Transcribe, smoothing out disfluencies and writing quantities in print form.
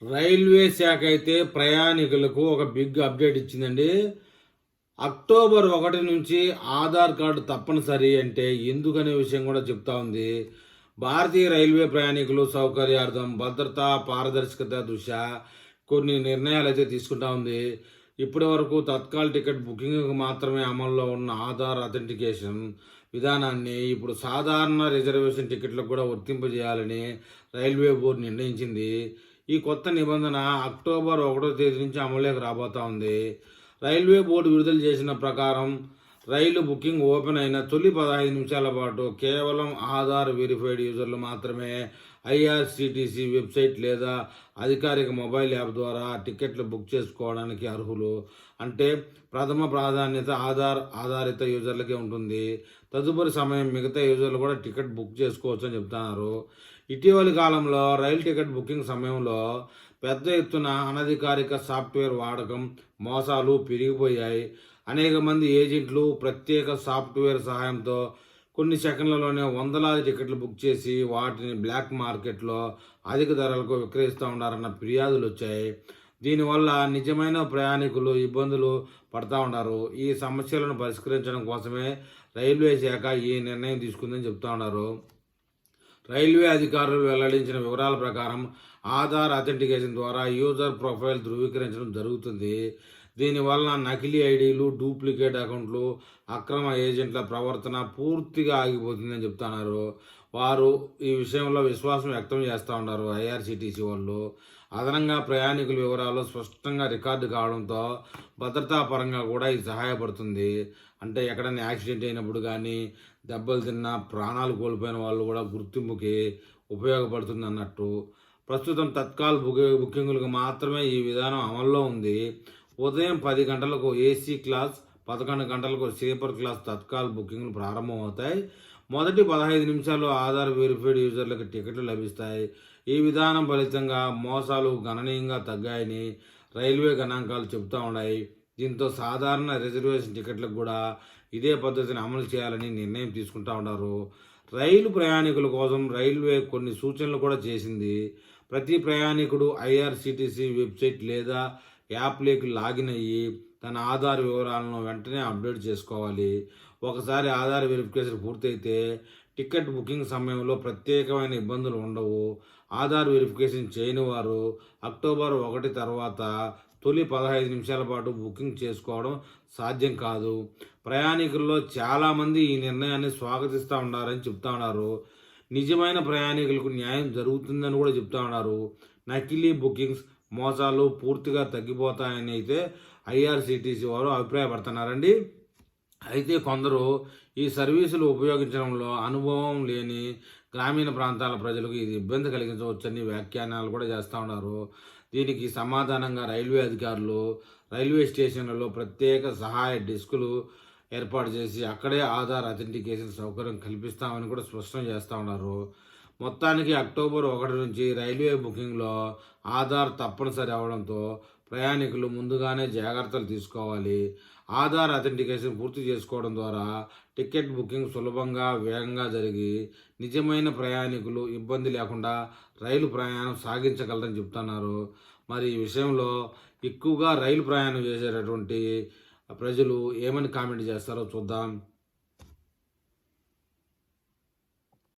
Railway శాఖ అయితే ప్రయాణికులకు ఒక బిగ్ అప్డేట్ ఇచ్చిందండి. అక్టోబర్ 1 నుంచి ఆధార్ కార్డు తప్పనిసరి అంటే ఎందుకనే విషయం కూడా చెప్తా ఉంది. భారతీయ రైల్వే ప్రయాణికులు సౌకర్యార్థం భద్రత, పారదర్శకత దృష్ట్యా కొన్ని నిర్ణయాలు అయితే తీసుకుంటా ఉంది. ఇప్పటి వరకు తత్కాల్ టికెట్ బుకింగ్కు మాత్రమే అమల్లో ఉన్న ఆధార్ అథెంటికేషన్ విధానాన్ని ఇప్పుడు సాధారణ రిజర్వేషన్ టికెట్లకు కూడా వర్తింపజేయాలని రైల్వే బోర్డు నిర్ణయించింది. ఈ కొత్త నిబంధన అక్టోబర్ 1వ తేదీ నుంచి అమలులోకి రాబోతా ఉంది. రైల్వే బోర్డు విడుదల చేసిన ప్రకారం రైలు బుకింగ్ ఓపెన్ అయిన తొలి 15 నిమిషాల పాటు కేవలం ఆధార్ వెరిఫైడ్ యూజర్లు మాత్రమే ఐఆర్సిటిసి వెబ్సైట్ లేదా అధికారిక మొబైల్ యాప్ ద్వారా టికెట్లు బుక్ చేసుకోవడానికి అర్హులు. అంటే ప్రథమ ప్రాధాన్యత ఆధారిత యూజర్లకే ఉంటుంది. తదుపరి సమయం మిగతా యూజర్లు కూడా టికెట్ బుక్ చేసుకోవచ్చు అని చెప్తున్నారు. ఇటీవలి కాలంలో రైలు టికెట్ బుకింగ్ సమయంలో పెద్ద ఎత్తున అనధికారిక సాఫ్ట్వేర్ వాడకం, మోసాలు పెరిగిపోయాయి. అనేక మంది ఏజెంట్లు ప్రత్యేక సాఫ్ట్వేర్ సహాయంతో కొన్ని సెకండ్లలోనే వందలాది టికెట్లు బుక్ చేసి వాటిని బ్లాక్ మార్కెట్లో అధిక ధరలకు విక్రయిస్తూ ఉన్నారన్న ఫిర్యాదులు వచ్చాయి. దీనివల్ల నిజమైన ప్రయాణికులు ఇబ్బందులు పడతా ఉన్నారు. ఈ సమస్యలను పరిష్కరించడం కోసమే రైల్వే శాఖ ఈ నిర్ణయం తీసుకుందని చెప్తా ఉన్నారు. రైల్వే అధికారులు వెల్లడించిన వివరాల ప్రకారం ఆధార్ అథెంటికేషన్ ద్వారా యూజర్ ప్రొఫైల్ ధృవీకరించడం జరుగుతుంది. దీనివలన నకిలీ ఐడీలు, డూప్లికేట్ అకౌంట్లు, అక్రమ ఏజెంట్ల ప్రవర్తన పూర్తిగా ఆగిపోతుందని చెప్తున్నారు. వారు ఈ విషయంలో విశ్వాసం వ్యక్తం చేస్తూ ఉన్నారు ఐఆర్సిటీసీ వాళ్ళు. అదనంగా ప్రయాణికుల వివరాలు స్పష్టంగా రికార్డు కావడంతో భద్రతా పరంగా కూడా ఇది సహాయపడుతుంది. అంటే ఎక్కడైనా యాక్సిడెంట్ అయినప్పుడు కానీ, దెబ్బలు తిన్న, ప్రాణాలు కోల్పోయిన వాళ్ళు కూడా గుర్తింపుకి ఉపయోగపడుతుంది అన్నట్టు. ప్రస్తుతం తత్కాల్ బుకింగులకు మాత్రమే ఈ విధానం అమల్లో ఉంది. ఉదయం 10 గంటలకు ఏసీ క్లాస్, 11 గంటలకు స్లీపర్ క్లాస్ తత్కాల్ బుకింగ్లు ప్రారంభమవుతాయి. మొదటి 15 నిమిషాల్లో ఆధార్ వెరిఫైడ్ యూజర్లకు టికెట్లు లభిస్తాయి. ఈ విధానం ఫలితంగా మోసాలు గణనీయంగా తగ్గాయని రైల్వే గణాంకాలు చెబుతూ ఉన్నాయి. దీంతో సాధారణ రిజర్వేషన్ టికెట్లకు కూడా ఇదే పద్ధతిని అమలు చేయాలని నిర్ణయం తీసుకుంటా ఉన్నారు. రైలు ప్రయాణికుల కోసం రైల్వే కొన్ని సూచనలు కూడా చేసింది. ప్రతి ప్రయాణికుడు ఐఆర్సిటిసి వెబ్సైట్ లేదా యాప్లోకి లాగిన్ అయ్యి తన ఆధార్ వివరాలను వెంటనే అప్డేట్ చేసుకోవాలి. ఒకసారి ఆధార్ వెరిఫికేషన్ పూర్తయితే టికెట్ బుకింగ్ సమయంలో ప్రత్యేకమైన ఇబ్బందులు ఉండవు. ఆధార్ వెరిఫికేషన్ చేయని వారు అక్టోబర్ 1 తర్వాత తొలి 15 నిమిషాల పాటు బుకింగ్ చేసుకోవడం సాధ్యం కాదు. ప్రయాణికుల్లో చాలామంది ఈ నిర్ణయాన్ని స్వాగతిస్తూ ఉన్నారని చెప్తా ఉన్నారు. నిజమైన ప్రయాణికులకు న్యాయం జరుగుతుందని కూడా చెప్తా ఉన్నారు. నకిలీ బుకింగ్స్, మోసాలు పూర్తిగా తగ్గిపోతాయని అయితే ఐఆర్సిటీసీ వారు అభిప్రాయపడుతున్నారండి. అయితే కొందరు ఈ సర్వీసులు ఉపయోగించడంలో అనుభవం లేని గ్రామీణ ప్రాంతాల ప్రజలకు ఇది ఇబ్బంది కలిగించవచ్చని వ్యాఖ్యానాలు కూడా చేస్తూ ఉన్నారు. దీనికి సమాధానంగా రైల్వే అధికారులు రైల్వే స్టేషన్లలో ప్రత్యేక సహాయ డెస్కులు ఏర్పాటు చేసి అక్కడే ఆధార్ అథెంటికేషన్ సౌకర్యం కల్పిస్తామని కూడా స్పష్టం చేస్తూ ఉన్నారు. మొత్తానికి అక్టోబర్ 1 నుంచి రైల్వే బుకింగ్లో ఆధార్ తప్పనిసరి అవడంతో ప్రయాణికులు ముందుగానే జాగ్రత్తలు తీసుకోవాలి. ఆధార్ అథెంటికేషన్ పూర్తి చేసుకోవడం ద్వారా టికెట్ బుకింగ్ సులభంగా, వేగంగా జరిగి నిజమైన ప్రయాణికులు ఇబ్బంది లేకుండా రైలు ప్రయాణం సాగించగలరని చెప్తున్నారు. మరి ఈ విషయంలో ఎక్కువగా రైలు ప్రయాణం చేసేటటువంటి ప్రజలు ఏమని కామెంట్ చేస్తారో చూద్దాం.